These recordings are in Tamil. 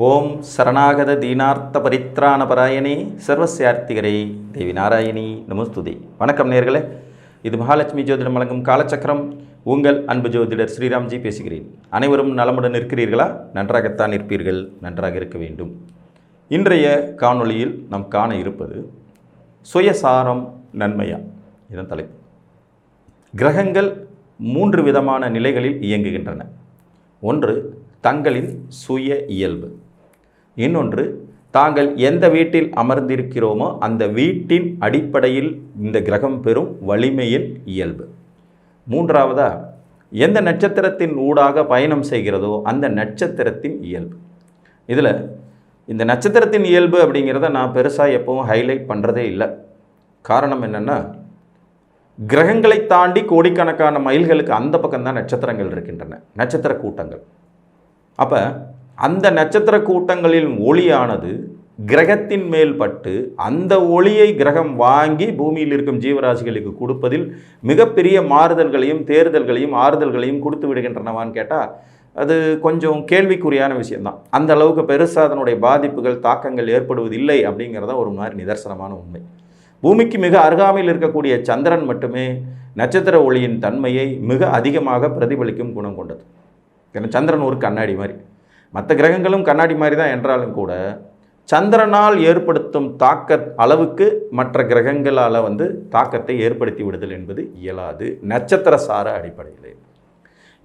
ஓம் சரணாகத தீனார்த்த பரித்ராணபராயணே சர்வசியார்த்திகரே தேவி நாராயணி நமஸ்துதே. வணக்கம் நேர்களே, இது மகாலட்சுமி ஜோதிடம் வழங்கும் காலச்சக்கரம். உங்கள் அன்பு ஜோதிடர் ஸ்ரீராம்ஜி பேசுகிறேன். அனைவரும் நலமுடன் இருக்கிறீர்களா? நன்றாகத்தான் இருப்பீர்கள், நன்றாக இருக்க வேண்டும். இன்றைய காணொளியில் நாம் காண இருப்பது சுயசாரம் நன்மையா, இதன் தலைப்பு. கிரகங்கள் 3 விதமான நிலைகளில் இயங்குகின்றன. ஒன்று தங்களின் சுய இயல்பு, இன்னொன்று தாங்கள் எந்த வீட்டில் அமர்ந்திருக்கிறோமோ அந்த வீட்டின் அடிப்படையில் இந்த கிரகம் பெறும் வலிமையின் இயல்பு. மூன்றாவதா எந்த நட்சத்திரத்தின் ஊடாக பயணம் செய்கிறதோ அந்த நட்சத்திரத்தின் இயல்பு. இதில் இந்த நட்சத்திரத்தின் இயல்பு அப்படிங்கிறத நான் பெருசாக எப்பவும் ஹைலைட் பண்ணுறதே இல்லை. காரணம் என்னென்னா, கிரகங்களை தாண்டி கோடிக்கணக்கான மைல்களுக்கு அந்த பக்கம்தான் நட்சத்திரங்கள் இருக்கின்றன, நட்சத்திர கூட்டங்கள். அப்போ அந்த நட்சத்திர கூட்டங்களின் ஒளியானது கிரகத்தின் மேல் பட்டு அந்த ஒளியை கிரகம் வாங்கி பூமியில் இருக்கும் ஜீவராசிகளுக்கு கொடுப்பதில் மிகப்பெரிய மாறுதல்களையும் தேர்தல்களையும் ஆறுதல்களையும் கொடுத்து விடுகின்றனவான்னு கேட்டால் அது கொஞ்சம் கேள்விக்குறியான விஷயம்தான். அந்த அளவுக்கு பெருசாக அதனுடைய பாதிப்புகள் தாக்கங்கள் ஏற்படுவதில்லை அப்படிங்கிறத ஒரு மாதிரி நிதர்சனமான உண்மை. பூமிக்கு மிக அருகாமையில் இருக்கக்கூடிய சந்திரன் மட்டுமே நட்சத்திர ஒளியின் தன்மையை மிக அதிகமாக பிரதிபலிக்கும் குணம் கொண்டது. ஏன்னா சந்திரன் ஒரு கண்ணாடி மாதிரி, மற்ற கிரகங்களும் கண்ணாடி மாதிரி தான் என்றாலும் கூட சந்திரனால் ஏற்படுத்தும் தாக்க அளவுக்கு மற்ற கிரகங்களால் தாக்கத்தை ஏற்படுத்தி விடுதல் என்பது இயலாது, நட்சத்திர சார அடிப்படையில்.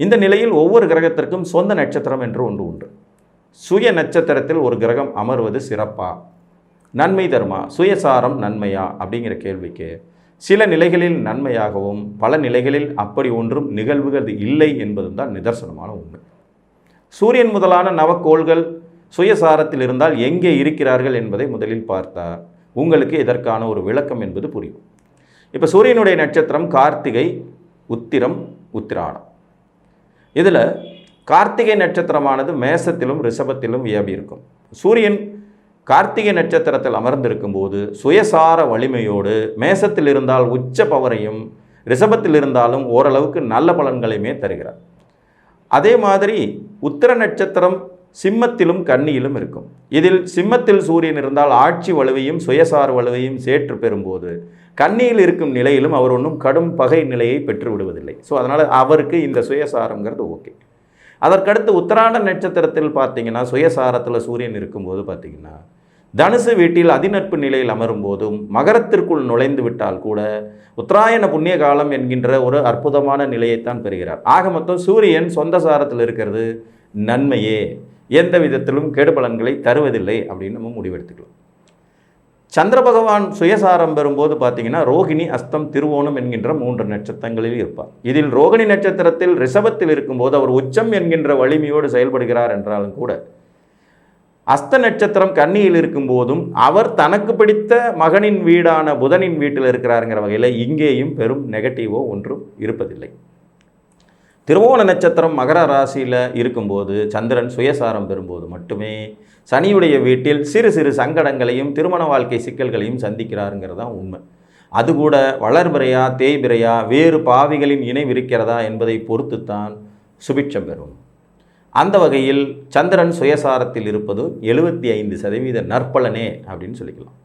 இந்த நிலையில் ஒவ்வொரு கிரகத்திற்கும் சொந்த நட்சத்திரம் என்று ஒன்று உண்டு. சுய நட்சத்திரத்தில் ஒரு கிரகம் அமர்வது சிறப்பா, நன்மை தருமா, சுயசாரம் நன்மையா அப்படிங்கிற கேள்விக்கு சில நிலைகளில் நன்மையாகவும் பல நிலைகளில் அப்படி ஒன்றும் நிகழ்வுகள் இல்லை என்பதும் தான் நிதர்சனமான உண்மை. சூரியன் முதலான நவக்கோள்கள் சுயசாரத்தில் இருந்தால் எங்கே இருக்கிறார்கள் என்பதை முதலில் பார்த்தால் உங்களுக்கு இதற்கான ஒரு விளக்கம் என்பது புரியும். இப்போ சூரியனுடைய நட்சத்திரம் கார்த்திகை, உத்திரம், உத்திராடம். இதில் கார்த்திகை நட்சத்திரமானது மேசத்திலும் ரிஷபத்திலும் வியாபி இருக்கும். சூரியன் கார்த்திகை நட்சத்திரத்தில் அமர்ந்திருக்கும் போது சுயசார வலிமையோடு மேசத்தில் இருந்தால் உச்ச பவரையும், ரிஷபத்தில் இருந்தாலும் ஓரளவுக்கு நல்ல பலன்களையுமே தருகிறார். அதே மாதிரி உத்திர நட்சத்திரம் சிம்மத்திலும் கன்னியிலும் இருக்கும். இதில் சிம்மத்தில் சூரியன் இருந்தால் ஆட்சி வலுவையும் சுயசார வலுவையும் சேற்று பெறும்போது கன்னியில் இருக்கும் நிலையிலும் அவர் ஒன்றும் கடும் பகை நிலையை பெற்று விடுவதில்லை. ஸோ அதனால் அவருக்கு இந்த சுயசாரங்கிறது ஓகே. அதற்கடுத்து உத்திராட நட்சத்திரத்தில் பார்த்தீங்கன்னா சுயசாரத்தில் சூரியன் இருக்கும்போது பார்த்தீங்கன்னா தனுசு வீட்டில் அதிநட்பு நிலையில் அமரும் போதும் மகரத்திற்குள் நுழைந்து விட்டால் கூட உத்தராயண புண்ணிய காலம் என்கின்ற ஒரு அற்புதமான நிலையைத்தான் பெறுகிறார். ஆக மொத்தம் சூரியன் சொந்த சாரத்தில் இருக்கிறது நன்மையே, எந்த விதத்திலும் கெடு பலன்களை தருவதில்லை அப்படின்னு நம்ம முடிவெடுத்துக்கலாம். சந்திர பகவான் சுயசாரம் பெறும்போது பார்த்தீங்கன்னா ரோகிணி, அஸ்தம், திருவோணம் என்கின்ற 3 நட்சத்திரங்களில் இருப்பார். இதில் ரோகிணி நட்சத்திரத்தில் ரிஷபத்தில் இருக்கும்போது அவர் உச்சம் என்கின்ற வலிமையோடு செயல்படுகிறார் என்றாலும் கூட அஸ்த நட்சத்திரம் கன்னியில் இருக்கும் போதும் அவர் தனக்கு பிடித்த மகனின் வீடான புதனின் வீட்டில் இருக்கிறாருங்கிற வகையில் இங்கேயும் பெரும் நெகட்டிவோ ஒன்றும் இருப்பதில்லை. திருவோண நட்சத்திரம் மகர ராசியில் இருக்கும்போது சந்திரன் சுயசாரம் பெறும்போது மட்டுமே சனியுடைய வீட்டில் சிறு சிறு சங்கடங்களையும் திருமண வாழ்க்கை சிக்கல்களையும் சந்திக்கிறாருங்கிறது தான் உண்மை. அது கூட வளர்பிறையா தேய்பிறையா வேறு பாவிகளின் இணைவிருக்கிறதா என்பதை பொறுத்துத்தான் சுபிட்சம் பெறும். அந்த வகையில் சந்திரன் சுயசாரத்தில் இருப்பது 75% நற்பலனே அப்படின்னு சொல்லிக்கலாம்.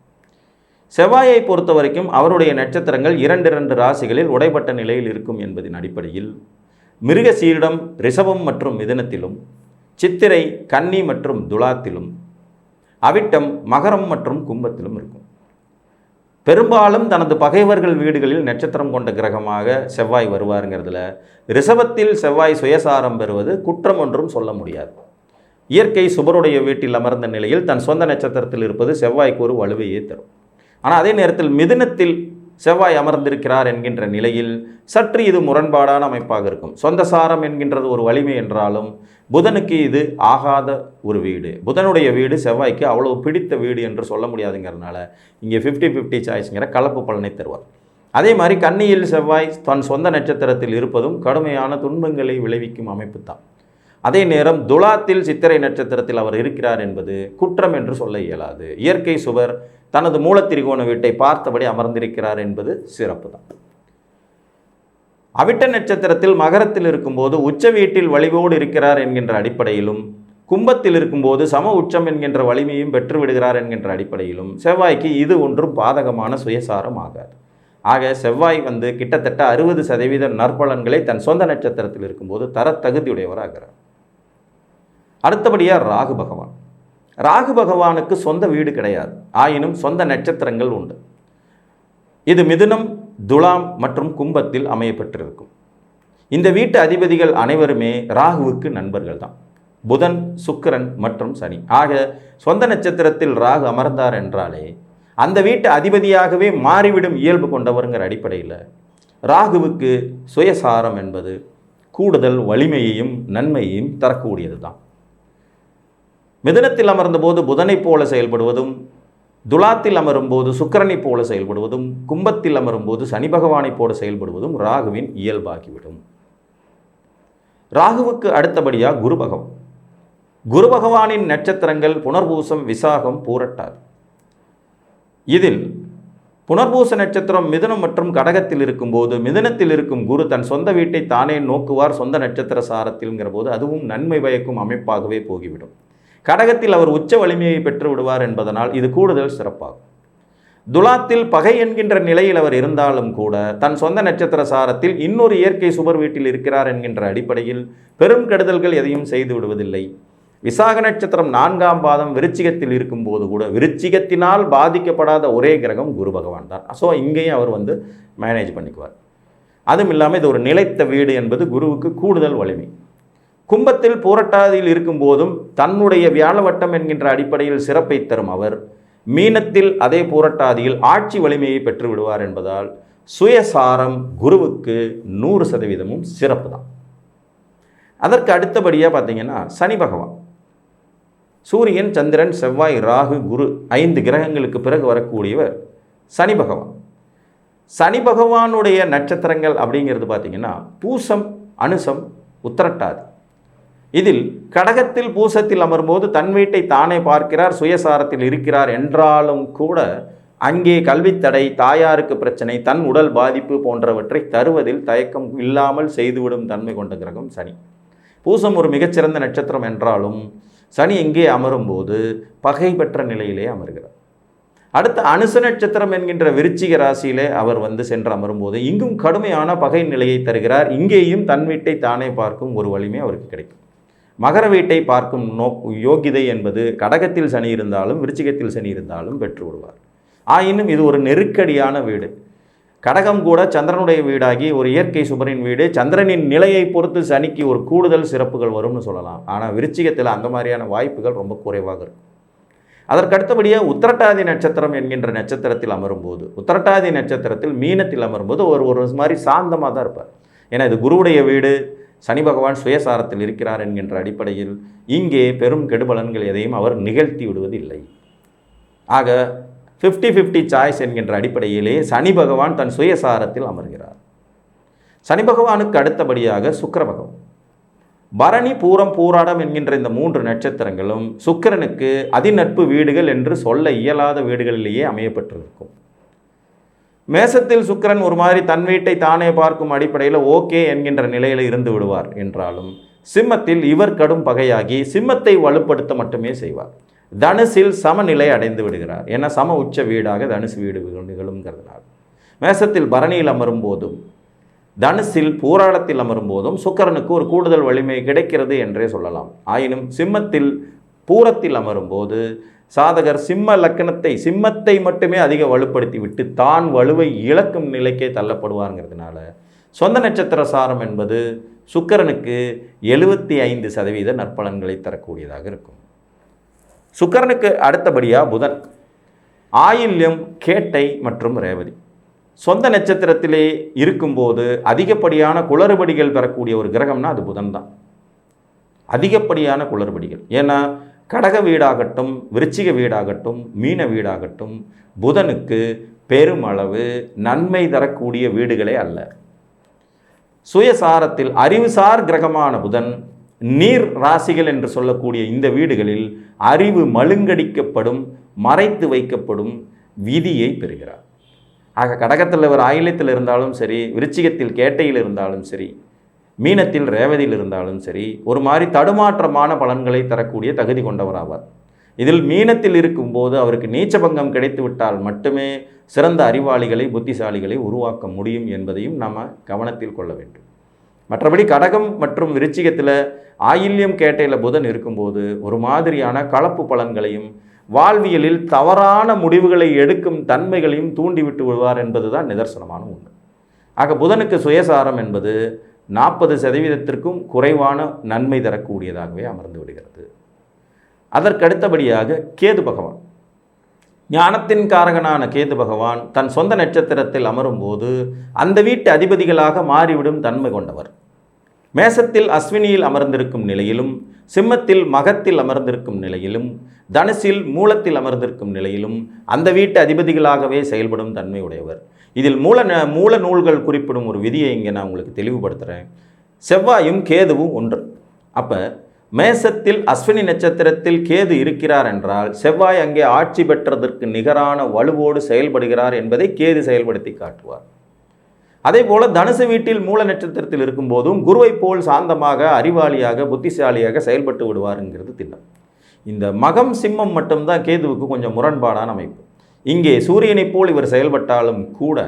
செவ்வாயை பொறுத்த வரைக்கும் அவருடைய நட்சத்திரங்கள் 2 ராசிகளில் உடைப்பட்ட நிலையில் இருக்கும் என்பதின் அடிப்படையில் மிருகசீரிடம் ரிஷபம் மற்றும் மிதுனத்திலும், சித்திரை கன்னி மற்றும் துலாத்திலும், அவிட்டம் மகரம் மற்றும் கும்பத்திலும் இருக்கும். பெரும்பாலும் தனது பகைவர்கள் வீடுகளில் நட்சத்திரம் கொண்ட கிரகமாக செவ்வாய் வருவாருங்கிறதுல ரிஷபத்தில் செவ்வாய் சுயசாரம் பெறுவது குற்றம் ஒன்றும் சொல்ல முடியாது. இயற்கை சுபருடைய வீட்டில் அமர்ந்த நிலையில் தன் சொந்த நட்சத்திரத்தில் இருப்பது செவ்வாய்க்கு ஒரு வலுவையே தரும். ஆனால் அதே நேரத்தில் மிதுனத்தில் செவ்வாய் அமர்ந்திருக்கிறார் என்கின்ற நிலையில் சற்று இது முரண்பாடான அமைப்பாக இருக்கும். சொந்த சாரம் என்கின்றது ஒரு வலிமை என்றாலும் புதனுக்கு இது ஆகாத ஒரு வீடு. புதனுடைய வீடு செவ்வாய்க்கு அவ்வளவு பிடித்த வீடு என்று சொல்ல முடியாதுங்கிறதுனால இங்கே 50-50 சாய்ஸ்ங்கிற கலப்பு பலனை தருவார். அதே மாதிரி கன்னியில் செவ்வாய் தன் சொந்த நட்சத்திரத்தில் இருப்பதும் கடுமையான துன்பங்களை விளைவிக்கும் அமைப்பு தான். அதே நேரம் துலாத்தில் சித்திரை நட்சத்திரத்தில் அவர் இருக்கிறார் என்பது குற்றம் என்று சொல்ல இயலாது. இயற்கை சுவர் தனது மூலத்திரிகோண வீட்டை பார்த்தபடி அமர்ந்திருக்கிறார் என்பது சிறப்பு தான். அவிட்ட நட்சத்திரத்தில் மகரத்தில் இருக்கும்போது உச்ச வீட்டில் வலிவோடு இருக்கிறார் என்கின்ற அடிப்படையிலும் கும்பத்தில் இருக்கும்போது சம உச்சம் என்கின்ற வலிமையும் பெற்று விடுகிறார் என்கின்ற அடிப்படையிலும் செவ்வாய்க்கு இது ஒன்றும் பாதகமான சுயசாரம் ஆகாது. ஆக செவ்வாய் கிட்டத்தட்ட 60% நற்பலன்களை தன் சொந்த நட்சத்திரத்தில் இருக்கும்போது தர தகுதியுடையவராகிறார். அடுத்தபடியாக ராகு பகவான். ராகு பகவானுக்கு சொந்த வீடு கிடையாது, ஆயினும் சொந்த நட்சத்திரங்கள் உண்டு. இது மிதுனம், துலாம் மற்றும் கும்பத்தில் அமையப்பட்டிருக்கும். இந்த வீட்டு அதிபதிகள் அனைவருமே ராகுவுக்கு நண்பர்கள் தான். புதன், சுக்கிரன் மற்றும் சனி. ஆக சொந்த நட்சத்திரத்தில் ராகு அமர்ந்தார் என்றாலே அந்த வீட்டு அதிபதியாகவே மாறிவிடும் இயல்பு கொண்டவருங்கிற அடிப்படையில் ராகுவுக்கு சுயசாரம் என்பது கூடுதல் வலிமையையும் நன்மையையும் தரக்கூடியது தான். மிதுனத்தில் அமர்ந்தபோது புதனைப் போல செயல்படுவதும், துலாத்தில் அமரும்போது சுக்கிரனை போல செயல்படுவதும், கும்பத்தில் அமரும்போது சனி பகவானைப் போல செயல்படுவதும் ராகுவின் இயல்பாகிவிடும். ராகுவுக்கு அடுத்தபடியாக குரு பகவான். குரு பகவானின் நட்சத்திரங்கள் புனர்பூசம், விசாகம், பூரட்டாதி. இதில் புனர்பூச நட்சத்திரம் மிதுனம் மற்றும் கடகத்தில் இருக்கும்போது மிதுனத்தில் இருக்கும் குரு தன் சொந்த வீட்டை தானே நோக்குவார் சொந்த நட்சத்திர சாரத்தில்ங்கிற போது அதுவும் நன்மை பயக்கும் அமைப்பாகவே போகிவிடும். கடகத்தில் அவர் உச்ச வலிமையை பெற்று விடுவார் என்பதனால் இது கூடுதல் சிறப்பாகும். துலாத்தில் பகை என்கின்ற நிலையில் அவர் இருந்தாலும் கூட தன் சொந்த நட்சத்திர சாரத்தில் இன்னொரு இயற்கை சுபர் வீட்டில் இருக்கிறார் என்கின்ற அடிப்படையில் பெரும் கெடுதல்கள் எதையும் செய்து விடுவதில்லை. விசாக நட்சத்திரம் 4ஆம் பாதம் விருச்சிகத்தில் இருக்கும்போது கூட விருச்சிகத்தினால் பாதிக்கப்படாத ஒரே கிரகம் குரு பகவான் தான். ஸோ இங்கேயும் அவர் மேனேஜ் பண்ணிக்குவார். அதுவும் இல்லாமல் இது ஒரு நிலைத்த வீடு என்பது குருவுக்கு கூடுதல் வலிமை. கும்பத்தில் பூரட்டாதியில் இருக்கும்போதும் தன்னுடைய வியாழவட்டம் என்கின்ற அடிப்படையில் சிறப்பை தரும் அவர் மீனத்தில் அதே பூரட்டாதியில் ஆட்சி வலிமையை பெற்று விடுவார் என்பதால் சுயசாரம் குருவுக்கு 100% சிறப்பு தான். அதற்கு அடுத்தபடியாக பார்த்தீங்கன்னா சனி பகவான். சூரியன், சந்திரன், செவ்வாய், ராகு, குரு 5 கிரகங்களுக்கு பிறகு வரக்கூடியவர் சனி பகவான். சனி பகவானுடைய நட்சத்திரங்கள் அப்படிங்கிறது பார்த்தீங்கன்னா பூசம், அனுசம், உத்திரட்டாதி. இதில் கடகத்தில் பூசத்தில் அமரும்போது தன் வீட்டை தானே பார்க்கிறார், சுயசாரத்தில் இருக்கிறார் என்றாலும் கூட அங்கே கல்வித்தடை, தாயாருக்கு பிரச்சனை, தன் உடல் பாதிப்பு போன்றவற்றை தருவதில் தயக்கம் இல்லாமல் செய்துவிடும் தன்மை கொண்ட கிரகம் சனி. பூசம் ஒரு மிகச்சிறந்த நட்சத்திரம் என்றாலும் சனி இங்கே அமரும்போது பகை பெற்ற நிலையிலே அமர்கிறார். அடுத்த அனுச நட்சத்திரம் என்கின்ற விருச்சிக ராசியிலே அவர் சென்று அமரும்போது இங்கும் கடுமையான பகை நிலையை தருகிறார். இங்கேயும் தன் வீட்டை தானே பார்க்கும் ஒரு வலிமை அவருக்கு கிடைக்கும். மகர வீட்டை பார்க்கும் யோகிதை என்பது கடகத்தில் சனி இருந்தாலும் விருச்சிகத்தில் சனி இருந்தாலும் பெற்று விடுவார். ஆயினும் இது ஒரு நெருக்கடியான வீடு. கடகம் கூட சந்திரனுடைய வீடாகி ஒரு இயற்கை சுபரின் வீடு. சந்திரனின் நிலையை பொறுத்து சனிக்கு ஒரு கூடுதல் சிறப்புகள் வரும்னு சொல்லலாம். ஆனால் விருச்சிகத்தில் அந்த மாதிரியான வாய்ப்புகள் ரொம்ப குறைவாக இருக்கும். அதற்கடுத்தபடியாக உத்திரட்டாதி நட்சத்திரம் என்கின்ற நட்சத்திரத்தில் அமரும்போது, உத்திரட்டாதி நட்சத்திரத்தில் மீனத்தில் அமரும்போது ஒரு மாதிரி சாந்தமாக தான் இருப்பார். ஏன்னா இது குருவுடைய வீடு, சனி பகவான் சுயசாரத்தில் இருக்கிறார் என்கின்ற அடிப்படையில் இங்கே பெரும் கெடுபலன்கள் எதையும் அவர் நிகழ்த்தி விடுவதில்லை. ஆக 50-50 சாய்ஸ் என்கின்ற அடிப்படையிலே சனி பகவான் தன் சுயசாரத்தில் அமர்கிறார். சனி பகவானுக்கு அடுத்தபடியாக சுக்கிர பகவான். பரணி, பூரம், பூராடம் என்கின்ற இந்த 3 நட்சத்திரங்களும் சுக்கிரனுக்கு அதிநட்பு வீடுகள் என்று சொல்ல இயலாத வீடுகளிலேயே அமையப்பட்டிருக்கும். மேசத்தில் சுக்கிரன் ஒரு மாதிரி தன் வீட்டை தானே பார்க்கும் அடிப்படையில் ஓகே என்கின்ற நிலையில் இருந்து விடுவார் என்றாலும் சிம்மத்தில் இவர் கடும் பகையாகி சிம்மத்தை வலுப்படுத்த மட்டுமே செய்வார். தனுசில் சமநிலை அடைந்து விடுகிறார். ஏன்னா சம உச்ச வீடாக தனுசு வீடு நிகழுங்கிறதுனால மேசத்தில் பரணியில் அமரும் போதும் தனுசில் பூராடத்தில் அமரும் போதும் சுக்கிரனுக்கு ஒரு கூடுதல் வலிமை கிடைக்கிறது என்றே சொல்லலாம். ஆயினும் சிம்மத்தில் பூரத்தில் அமரும்போது சாதகர் சிம்ம லக்கணத்தை சிம்மத்தை மட்டுமே அதிக வலுப்படுத்தி விட்டு தான் வலுவை இழக்கும் நிலைக்கே தள்ளப்படுவார்ங்கிறதுனால சொந்த நட்சத்திர சாரம் என்பது சுக்கிரனுக்கு 75% நற்பலன்களை தரக்கூடியதாக இருக்கும். சுக்கிரனுக்கு அடுத்தபடியாக புதன். ஆயில்யம், கேட்டை மற்றும் ரேவதி சொந்த நட்சத்திரத்திலே இருக்கும்போது அதிகப்படியான குளறுபடிகள் பெறக்கூடிய ஒரு கிரகம்னா அது புதன் தான். அதிகப்படியான குளறுபடிகள். ஏன்னா கடக வீடாகட்டும், விருச்சிக வீடாகட்டும், மீன வீடாகட்டும் புதனுக்கு பெருமளவு நன்மை தரக்கூடிய வீடுகளே அல்ல. சுயசாரத்தில் அறிவுசார் கிரகமான புதன் நீர் ராசிகள் என்று சொல்லக்கூடிய இந்த வீடுகளில் அறிவு மழுங்கடிக்கப்படும், மறைத்து வைக்கப்படும் விதியை பெறுகிறார். ஆக கடகத்தில் ஒரு ஆயில்யத்தில் இருந்தாலும் சரி, விருச்சிகத்தில் கேட்டையில் இருந்தாலும் சரி, மீனத்தில் ரேவதியில் இருந்தாலும் சரி ஒரு மாதிரி தடுமாற்றமான பலன்களை தரக்கூடிய தகுதி கொண்டவராவார். இதில் மீனத்தில் இருக்கும்போது அவருக்கு நீச்சபங்கம் கிடைத்து விட்டால் மட்டுமே சிறந்த அறிவாளிகளை புத்திசாலிகளை உருவாக்க முடியும் என்பதையும் நாம் கவனத்தில் கொள்ள வேண்டும். மற்றபடி கடகம் மற்றும் விருச்சிகத்தில் ஆயில்யம் கேட்டையில் புதன் இருக்கும்போது ஒரு மாதிரியான கலப்பு பலன்களையும் வாழ்வியலில் தவறான முடிவுகளை எடுக்கும் தன்மைகளையும் தூண்டிவிட்டு விடுவார் என்பது தான் நிதர்சனமான உண்மை. ஆக புதனுக்கு சுயசாரம் என்பது 40% குறைவான நன்மை தரக்கூடியதாகவே அமர்ந்து விடுகிறது. அதற்கடுத்தபடியாக கேது பகவான், ஞானத்தின் காரகனான கேது பகவான் தன் சொந்த நட்சத்திரத்தில் அமரும்போது அந்த வீட்டு அதிபதிகளாக மாறிவிடும் தன்மை கொண்டவர். மேசத்தில் அஸ்வினியில் அமர்ந்திருக்கும் நிலையிலும், சிம்மத்தில் மகத்தில் அமர்ந்திருக்கும் நிலையிலும், தனுசில் மூலத்தில் அமர்ந்திருக்கும் நிலையிலும் அந்த வீட்டு அதிபதிகளாகவே செயல்படும் தன்மை உடையவர். இதில் மூல நூல்கள் குறிப்பிடும் ஒரு விதியை இங்கே நான் உங்களுக்கு தெளிவுபடுத்துகிறேன். செவ்வாயும் கேதுவும் ஒன்று. அப்போ மேசத்தில் அஸ்வினி நட்சத்திரத்தில் கேது இருக்கிறார் என்றால் செவ்வாய் அங்கே ஆட்சி பெற்றதற்கு நிகரான வலுவோடு செயல்படுகிறார் என்பதை கேது செயல்படுத்தி காட்டுவார். அதே போல் தனுசு வீட்டில் மூல நட்சத்திரத்தில் இருக்கும்போதும் குருவை போல் சாந்தமாக அறிவாளியாக புத்திசாலியாக செயல்பட்டு விடுவாருங்கிறது திண்ணம். இந்த மகம் சிம்மம் மட்டும்தான் கேதுவுக்கு கொஞ்சம் முரண்பாடான அமைப்பு. இங்கே சூரியனைப் போல் இவர் செயல்பட்டாலும் கூட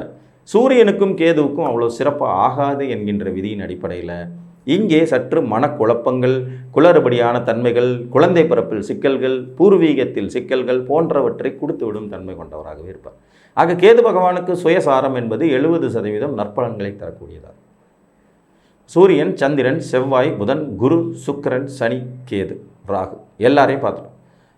சூரியனுக்கும் கேதுவுக்கும் அவ்வளோ சிறப்பாக ஆகாது என்கின்ற விதியின் அடிப்படையில் இங்கே சற்று மனக்குழப்பங்கள், குளறுபடியான தன்மைகள், குழந்தை பிறப்பில் சிக்கல்கள், பூர்வீகத்தில் சிக்கல்கள் போன்றவற்றை கொடுத்துவிடும் தன்மை கொண்டவராகவே இருப்பார். ஆக கேது பகவானுக்கு சுயசாரம் என்பது 70% நற்பலன்களை தரக்கூடியதாகும். சூரியன், சந்திரன், செவ்வாய், புதன், குரு, சுக்கிரன், சனி, கேது, ராகு எல்லாரையும் பார்த்துட்டோம்.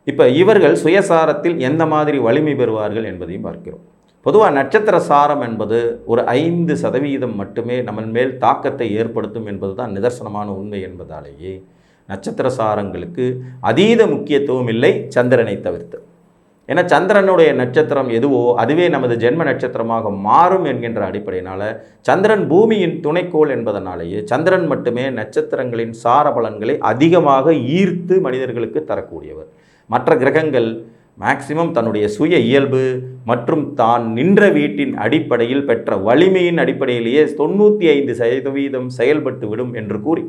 இப்போ இவர்கள் சுயசாரத்தில் எந்த மாதிரி வலிமை பெறுவார்கள் என்பதையும் பார்க்கிறோம். பொதுவாக நட்சத்திர சாரம் என்பது ஒரு 5% மட்டுமே நம்ம மேல் தாக்கத்தை ஏற்படுத்தும் என்பது தான் நிதர்சனமான உண்மை என்பதாலேயே நட்சத்திர சாரங்களுக்கு அதீத முக்கியத்துவம் இல்லை சந்திரனை தவிர்த்து. ஏன்னா சந்திரனுடைய நட்சத்திரம் எதுவோ அதுவே நமது ஜென்ம நட்சத்திரமாக மாறும் என்கின்ற அடிப்படையினால் சந்திரன் பூமியின் துணைக்கோள் என்பதனாலேயே சந்திரன் மட்டுமே நட்சத்திரங்களின் சார பலன்களை அதிகமாக ஈர்த்து மனிதர்களுக்கு தரக்கூடியவர். மற்ற கிரகங்கள் மேக்சிமம் தன்னுடைய சுய இயல்பு மற்றும் தான் நின்ற வீட்டின் அடிப்படையில் பெற்ற வலிமையின் அடிப்படையிலேயே 95% செயல்பட்டு விடும் என்று கூறி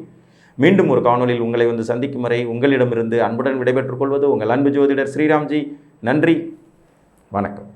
மீண்டும் ஒரு காணொலியில் உங்களை வந்து சந்திக்கும் வரை உங்களிடமிருந்து அன்புடன் விடைபெற்றுக் கொள்வது உங்கள் அன்பு ஜோதிடர் ஸ்ரீராம்ஜி. நன்றி, வணக்கம்.